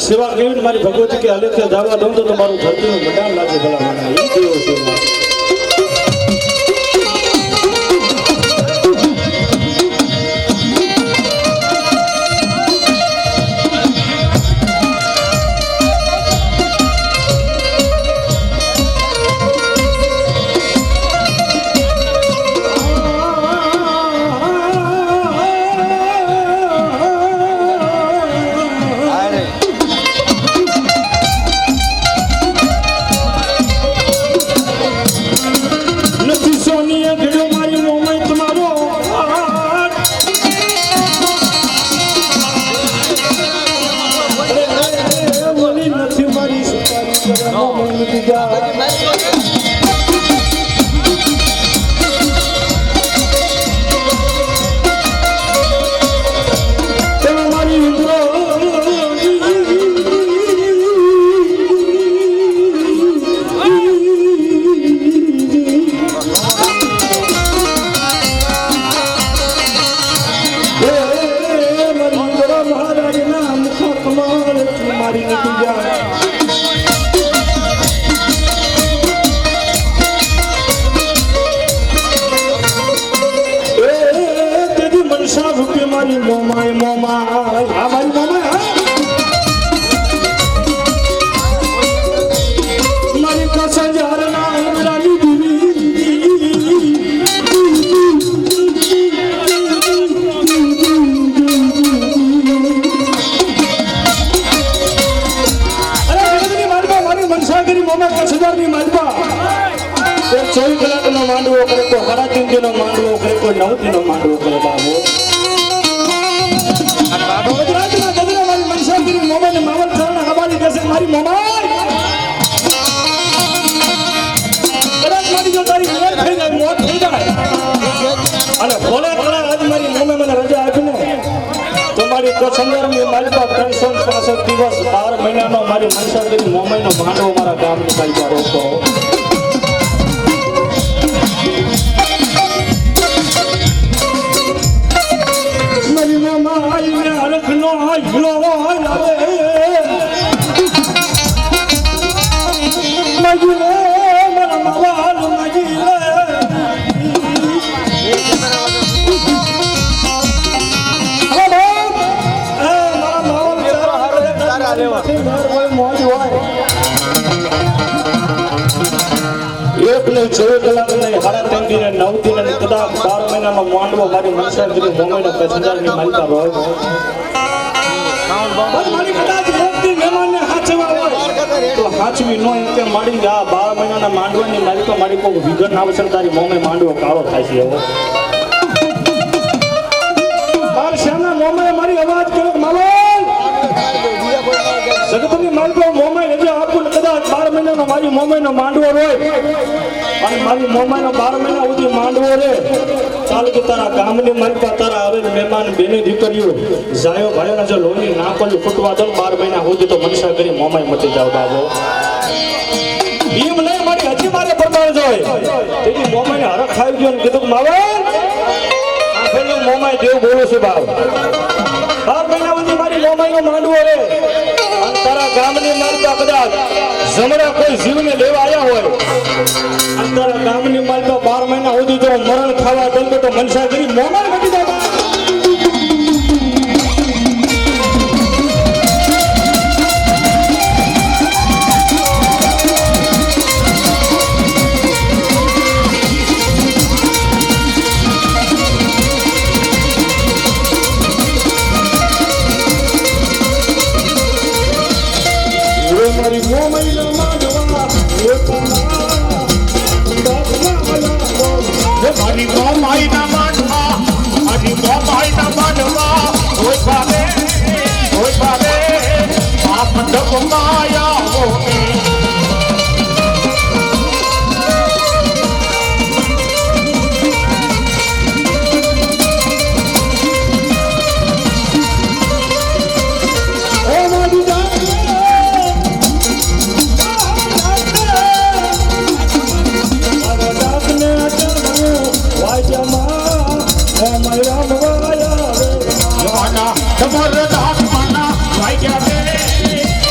સેવા કેવી મારી ભગવતી કે અલેખે જવા દઉં તો તમારું ધરતીનું બધાન લાગે ભલા મને એ કેવો સેવા માંડવો કરે તો સાડા 3 દિનો માંડવો કરે તો 9 દિનો માંડવો કરે બાબો ગુજરાતના ગદરા મારી મનસાગીરી મોમાને માવલ ચરણ હવાલી દેશે મારી મોમાઈ કદાચ મારી જો તારી મોત થઈ જાય મોત થઈ જાય અને ભોલે ભોલે આજ મારી મોમે મને રજા આપીને તમારી કસંદરની મારી પાસે 365 દિવસ 12 મહિનાનો મારી મનસાગીરી મોમાઈનો માંડવો મારા ગામની મારી રોકો માંડવો મારી મનસાગીરી મોમાઈનો 50,000ની માલિકા હોય મારી કદાચ એકથી મહેમાનને હાચવા હોય તો હાચવી નો એમ કે મારી આ 12 મહિનાના માંડવાની માલિકો મારી કોઈ વિઘન આવશે તારી મોમે માંડવો કાળો થાય છે હવે બાર શાના મોમે મારી અવાજ કરો માવલ જગતની માલિકો મોમાઈ રજા આપું કદાચ 12 મહિનાનો મારી મોમાઈનો માંડવો હોય અને મારી મોમાઈનો 12 મહિના સુધી માંડવો રે ચાલ કે તારા ગામની માલિકા તારા હવે મહેમાન બેની દીકરીઓ જાયો ભાઈઓના જો લોહી ના પડ્યું ફૂટવા દો 12 મહિના સુધી તો મનસાગીરી મોમાઈ મટી જાવ બાબો એમ નહીં મારી હજી મારે પરમાર જોય તેથી મોમાઈને હરખ ખાઈ ગયો ને કીધું માવલ આ પેલું મોમાઈ દેવ બોલું છું બાપ 12 મહિના સુધી મારી મોમાઈનો માંડવો રે અને તારા ગામની માલિકા કદાચ જમણા કોઈ જીવને લેવા આવ્યા હોય અને તારા ગામની માલિકા 12 મહિના સુધી જો મરણ ખાવા દઉં તો મનસાગીરી મોમાઈ મટી જાય મારી મોમાઈનો માંડવા મારી મોમાઈના માંડવા મારી મોમાઈના માંડવા ઓય ભાવે આ મંડપ માયા હોની તમારા દાસ માના ભાઈ ગયા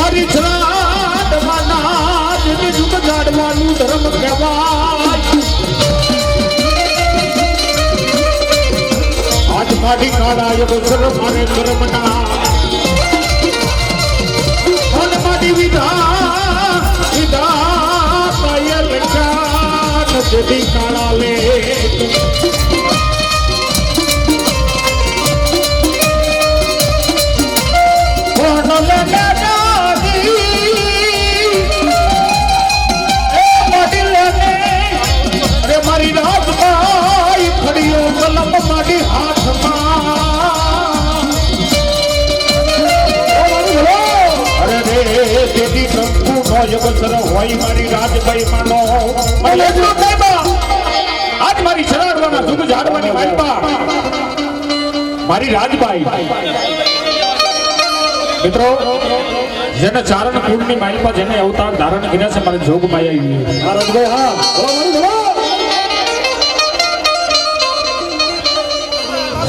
મારી શ્રાદ્ધમાં નાજની જુગ જાડવાનું ધર્મ કહેવાય. આજ મારી કાળાય અવસર મારે કર્મના મન મારી વિધા પાય લખા નથી કાળા લે. મારી રાજભાઈ ફળીઓ કલમ મારી હાથમાં. અરે રે તેથી પ્રભુ નો અવસર હોય મારી રાજભાઈ માનો. આજ મારી શરાડવાના દુઃખ ઝાડવાની માલપા મારી રાજભાઈ. મિત્રો જેને ચારણ કુળની માલપા જેને અવતાર ધારણ કર્યા છે મારે જોગમાં આવી રાજભાઈ હા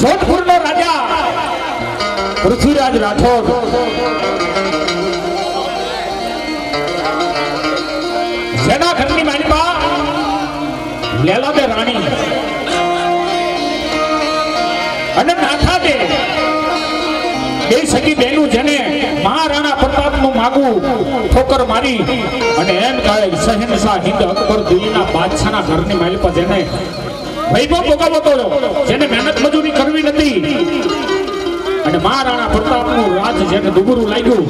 જોધપુરનો રાજા પૃથ્વીરાજ રાઠોડ જેના ઘરની માલપા લેલાબે રાણી અને નાથા દે બે સગી બેનું જેને મહારાણા પ્રતાપનું માગું ઠોકર મારી અને એમ કહે શહેનશાહ હિંદ અકબર દિલ્હીના બાદશાહના ઘરની માલપા જેને વૈભવ ભોગવતો જેને મહેનત મજૂરી કરવી નથી અને મહારાણા પ્રતાપનું રાજ જેને દુબરું લાગ્યું.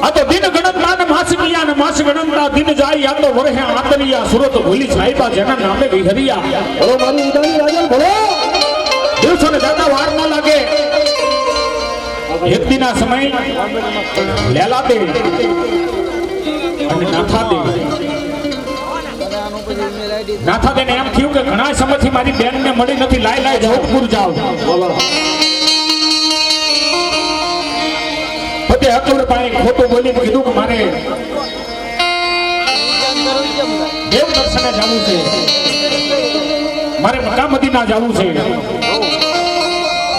આ તો દિન ગણતના ને માસ કિયા ને માસ ગણતના દિન જાય. આ તો વરહે આતરિયા સુરત ભૂલી સાહેબા જેના નામે વિહરિયા. બોલો મારું ઉદાની રાજન બોલો. દિવસોને જાતા વાર ન લાગે. એક દિના સમય લેલા દે અને નાથા દે એમ થયું કે ઘણા સમયથી મારી બેન ને મળી નથી. લાય જોધપુર જાવ. બધે અકબર પાસે ખોટું બોલીને કીધું કે મારે દેવ દર્શને જવું છે, મારે મક્કા મદીના જવું છે.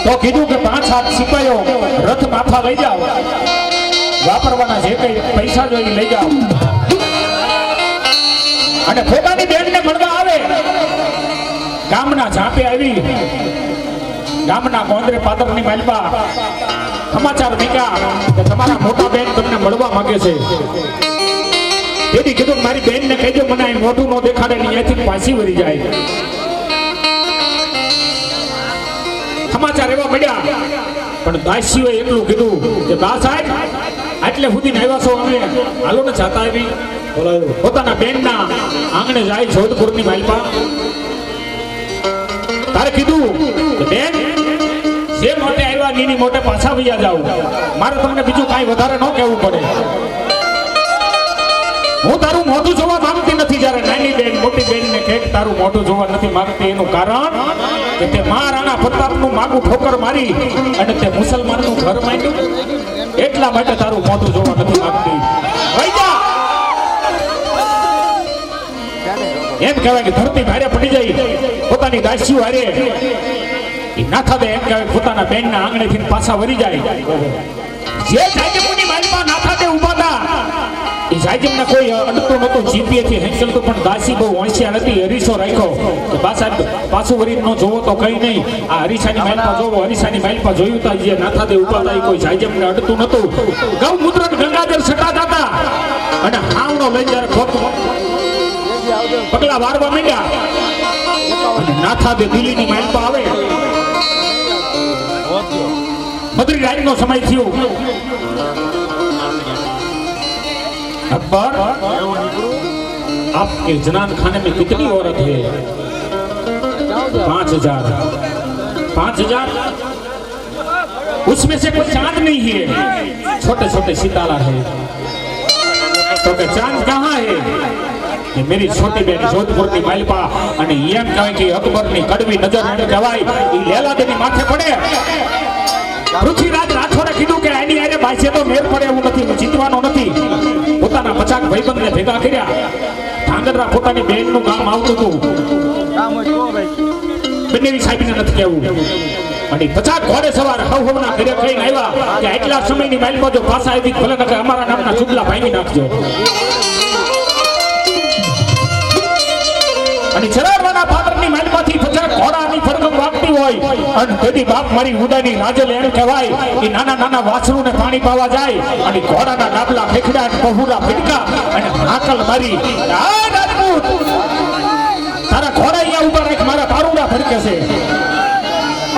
તો કીધું કે 5-7 સિપાહીઓ રથ માથા લઈ જાઓ, વાપરવાના જે કઈ પૈસા જોઈએ લઈ જાઓ અને પોતાની બેનને મળવા આવે. ગામના ઝાંપે આવી ગામના ગોંદરે પાદરની માલપા સમાચાર મૂક્યા કે તમારા મોટા બેન તમને મળવા માંગે છે. તેથી કીધું મારી બેનને કહેજો મને અહીં મોઢું ન દેખાડે ને અહીંયાથી પાછી વળી જાય. સમાચાર એવા મળ્યા પણ દાસીઓએ એટલું કીધું કે બા સાહેબ આટલે સુધી આવ્યા છો, અમે હાલો ને જાતા આવી. પોતાના બેનના આંગણે જાય જોધપુરની માલપા. તારે કીધું કે બેન જે મોટે આવ્યા નીની મોટે પાછા વૈયા જાવ, મારે તમને બીજું કાંઈ વધારે ન કહેવું પડે. હું તારું મોઢું જોવા માંગતી નથી. જ્યારે નાની બેન મોટી બેન ને કહે તારું મોઢું જોવા નથી માંગતી એનું કારણ કે તે મહારાણા પ્રતાપનું માગું ઠોકર મારી અને તે મુસલમાનનું ઘર માંડ્યું, એટલા માટે તારું મોઢું જોવા નથી માંગતી. એમ કહેવાય કે ધરતી ભારે પડી જાય. પોતાની દાસીઓ હારે એ નાથા દે એમ કહેવાય પોતાના બેનના આંગણેથી પાછા વળી જાય. જે જાજમની માલમાં નાથા દે ઉભા હતા એ જાજમને કોઈ અડતું નતું, જીપીએથી હેન્ચલતું, પણ દાસી બહુ હોશિયાર હતી. હરીસો રાખ્યો કે બા સાહેબ પાછું વળી ન જોવો તો કઈ નહીં, આ હરીસાની માલપા જોવો. હરીસાની માલપા જોયું તા જે નાથા દે ઉભા હતા કોઈ જાજમને અડતું નતું. ગૌમૂત્ર ગંગાજળ છટાતા હતા અને હાવણો લઈ જ્યારે પગલા વારવા માંડ્યા અને નાથા દે દિલ્હીની માલપા આવે. મધુરી રાતનો સમય થયો. अकबर आपके जनान खाने में कितनी औरत है? 5000. 5000 उसमें से कोई चांद नहीं है, छोटे छोटे सितारा है. तो क्या चांद कहाँ है? ये मेरी छोटी बहन जोधपुर की मालपा અને એમ કહે કે અકબરની કડવી નજર એને કહેવાય એ લેલાદેની માથે પડે. પૃથ્વીરાજ રાઠોડે કીધું કે આની આરે બાસે તો મેર પડે એવું નથી, જીતવાનો નથી. પોતાના 50 ભાઈબંધને ભેગા કર્યા. ધાંગધ્રા પોતાની બહેનનું ગામ આવતું હતું. બંનેવી સાહેબને નથી કહેવું અને 50 ઘોડે સવાર હવના ઘરે કહીને આવ્યા કે આટલા સમયની માઇલમાં જો પાછા આવી ભલે નકર અમારા નામના ચૂપલા ભાંગી નાખજો. અને ચરાડવાના પાદરની માઇલમાંથી 50 ઘોડાની ફરગમ વાગતી હોય અને તેથી બાપ મારી ઉડાની રાજલ એમ કહેવાય કે નાના નાના વાછરુને પાણી પાવા જાય અને ઘોડાના ડાબલા ફેંકડા અને પહુરા ફેંકા અને આકલ મારી આ રાજપૂત તારા ઘોડા અહીંયા ઉભા રાખ મારા પારુડા ફરકે છે.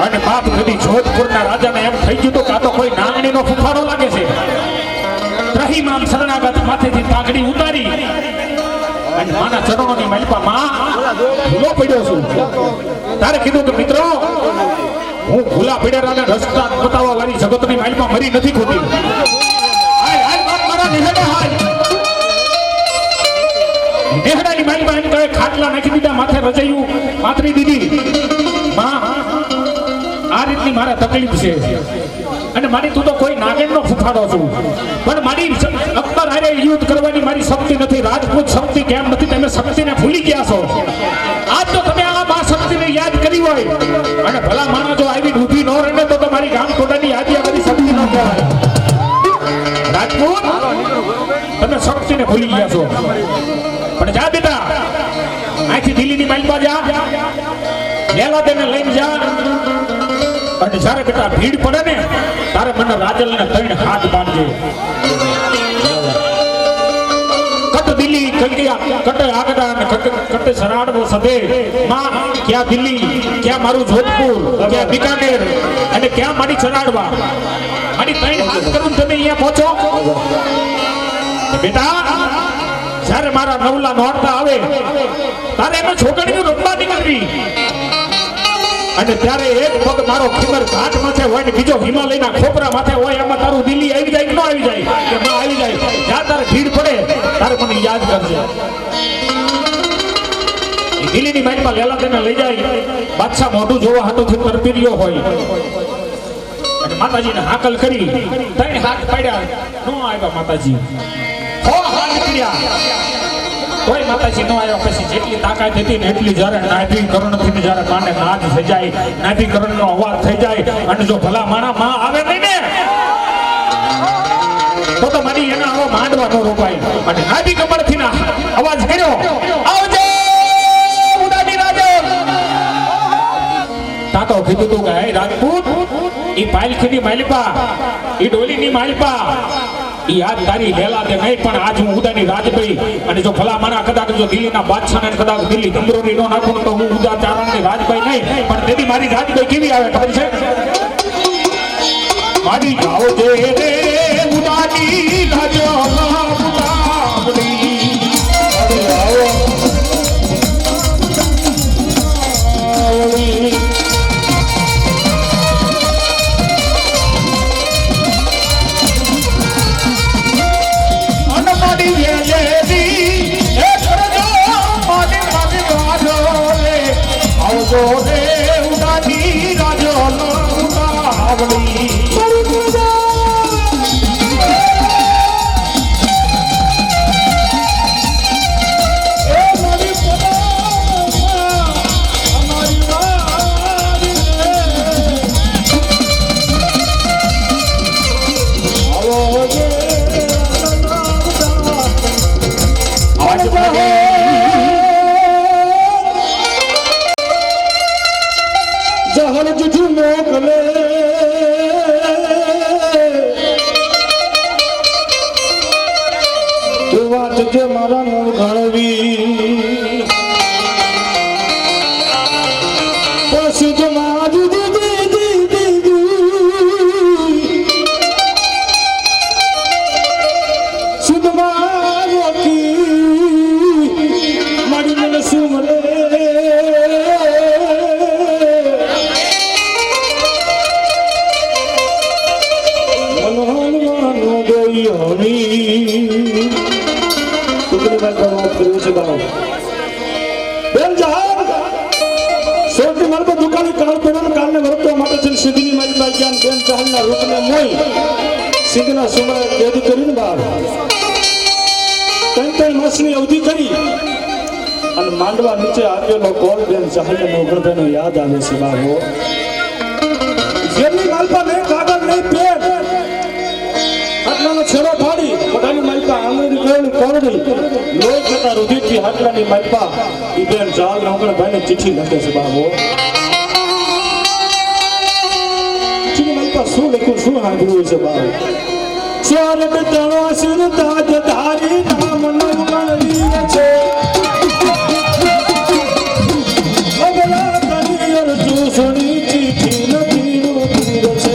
અને બાપ કદી જોધપુરના રાજાને એમ થઈ ગયું તો કાં તો કોઈ નાંગણીનો ફૂફાડો લાગે છે. રહીમામ શરણાગત માથેથી પાઘડી ઉતારી અને માના ચરણોની માલિપા માં ભૂલો પડ્યો છું. તારે કીધું કે મિત્રો હું ભૂલા પડ્યાને રસ્તા બતાવવા વાળી જગતની માલિપા મરી નથી ખોટી. હાય હાય બાપ મારા નિહડા હાય નિહડાની માલિપા એમ કહે ખાટલા નાખી દીધા માથે રજાયું પાથરી દીધી. માં આ રીતની મારા તકલીફ છે અને મારી તું તો કોઈ નાગેણનો ફૂફાડો છું પણ મારી અકબર હારે યુદ્ધ કરવાની મારી શક્તિ નથી. રાજપૂત શક્તિ કેમ નથી તમે શક્તિને ભૂલી ગયા છો. આજ તો તમે આ મા શક્તિને યાદ કરી હોય અને ભલા માણસ જો આવી ઊભી ન રહે તો તમારી ગામ ટોડાની યાદી બધી શક્તિ ન કહેવાય. રાજપૂત તમે શક્તિને ભૂલી ગયા છો. પણ જા બેટા અહીંથી દિલ્હીની માઇલમાં જા લેલા તેને લઈને જા અને જ્યારે બેટા ભીડ પડે ને તારે મને રાજલને 3 હાથ બાંધજે. કટ દિલ્હી કલ્યા કટ આગડા અને કટ સરાડવો સદે માં ક્યાં દિલ્હી ક્યાં મારું જોધપુર ક્યાં બિકાનેર અને ક્યાં મારી ચરાડવા મારી 3 હાથ કરું તમે અહીંયા પહોંચો. બેટા જ્યારે મારા નવલા નોરતા આવે તારે એમાં છોકરીનું રમવા નીકળવી અને ત્યારે એક પગ મારો ખીમર ઘાટ માથે હોય ને બીજો હિમાલયના ખોપરા માથે હોય એમાં તારું દિલ્હી આવી જાય કે ન આવી જાય કે માં આવી જાય. જ્યાં તારે ભીડ પડે તારે મને યાદ કરજે. દિલ્હીની માઇલમાં લેલા તેને લઈ જાય બાદશાહ મોઢું જોવા હાટોથી તરપી રહ્યો હોય અને માતાજીને હાકલ કરી 3 હાથ પાડ્યા ન આવ્યા માતાજી. 6 હાથ નીકળ્યા કોઈ માતાજી નો આવ્યો. પછી જેટલી તાકાત હતી ને એટલી જ્યારે નાભીકરણથી જ્યારે કાને નાદ થઈ જાય નાભીકરણનો અવાજ થઈ જાય અને જો ભલા માણા માં આવે નહીં ને તો મારી એના આવો માંડવા નો રોપાય. અને નાભી કમળથી ના અવાજ કર્યો આવજો ઉડાની રાજલ. તાતો કીધું તું કે હે રાજપૂત ઈ પાલખીની માલિપા ઈ ડોલીની માલિપા ઈ આજ તારી લેલા દે નહીં પણ આજ હું ઉદાની રાજભાઈ અને જો ભલા મારા કદાચ જો દિલ્હીના બાદશાહને કદાચ દિલ્હી તંબરોરી નો નાખું તો હું ઉદા ચારણની રાજભાઈ નહીં પણ તેની મારી રાજભાઈ કેવી આવે ખબર છે મારી જાઓ જે રે ઉદાની રાજલા ઉદાવડી મારા મૂળ ઘણવી પછી તો મારી શુદ્ધ મારી મને સુમરે મનોહરવાનો ગયો અવધિ કરી અને માંડવા નીચે આવેલો ગોળ બેન ચાહલ મોગલભાઈ યાદ આવે છે બાબો શેરની માલપા નહીં કાગળ નહીં પેન હાટલાનો છેડો ફાડી પોતાની માલપા આંગળી ગયેલી કોરડી લોહી થતા રુધિરથી હાટલાની માલપા ઈ બેન જાલ નવગણભાઈને ચિઠ્ઠી લખે છે બાબો ચિઠ્ઠીની માલપા શું લખ્યું શું સાંભળ્યું છે બાબો સ્વર્ગ તણો સિર તાજ ધારી નામ નવગણ વીર છે અગલા કરિયર ચૂસણી ચિઠ્ઠી નથી રુધિર છે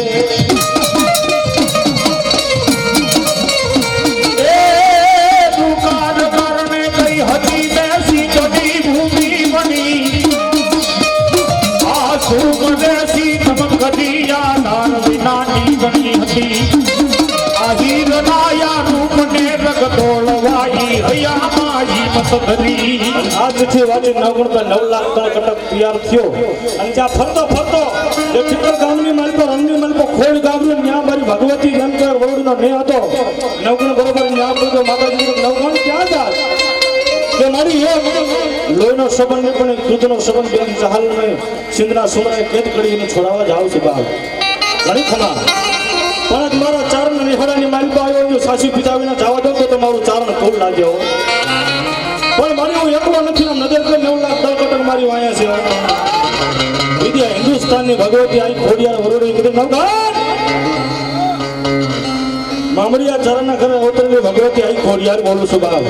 આ ચિઠ્ઠી વાંચી નવગણભાઈ 9 લાખ કટક તૈયાર થયો અને ત્યાં ફરતો ફરતો જે ઠીકર ગામની માલ પર રંગની માલ પર ખોડ ગામની ન્યા મારી ભગવતી જેમ કે વડોદનો ને હતો નવગણ બરોબર ન્યા બોલ્યો માતાજી નવગણ ક્યાં જા કે મારી એ લોહીનો સંબંધ ને પણ દૂધનો સંબંધ બેન જહાલ ને સિંદરા સુમરાએ કેદ કરીને છોડાવવા જાવ છે બાપ ઘણી ખમા પણ મારા ચારણ નિહળાની માલ પર આવ્યો જો સાસી પિતાવીને જવા દો તો તમારું ચારણ ખોલ લાગ્યો પણ મારી હું એકલો નથી આમ નજર કરી 9 લાખ કટક મારી વાયા છે વિદ્યા હિન્દુસ્તાનની ભગવતી આઈ ખોડિયાર વરોડી કીધું નવગણ મામડિયા ચરણના ઘરે અવતરેલી ભગવતી આઈ ખોડિયાર બોલું છું બાપ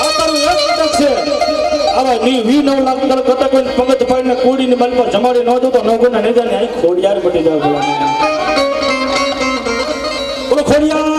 આ તારું એક કટક છે આવા ની 9 લાખ કટક પગત પાડીને કોડીની માલ પર જમાડી ન દો તો નવગણના નેજાની આઈ ખોડિયાર બટી જાવ બોલો ખોડિયાર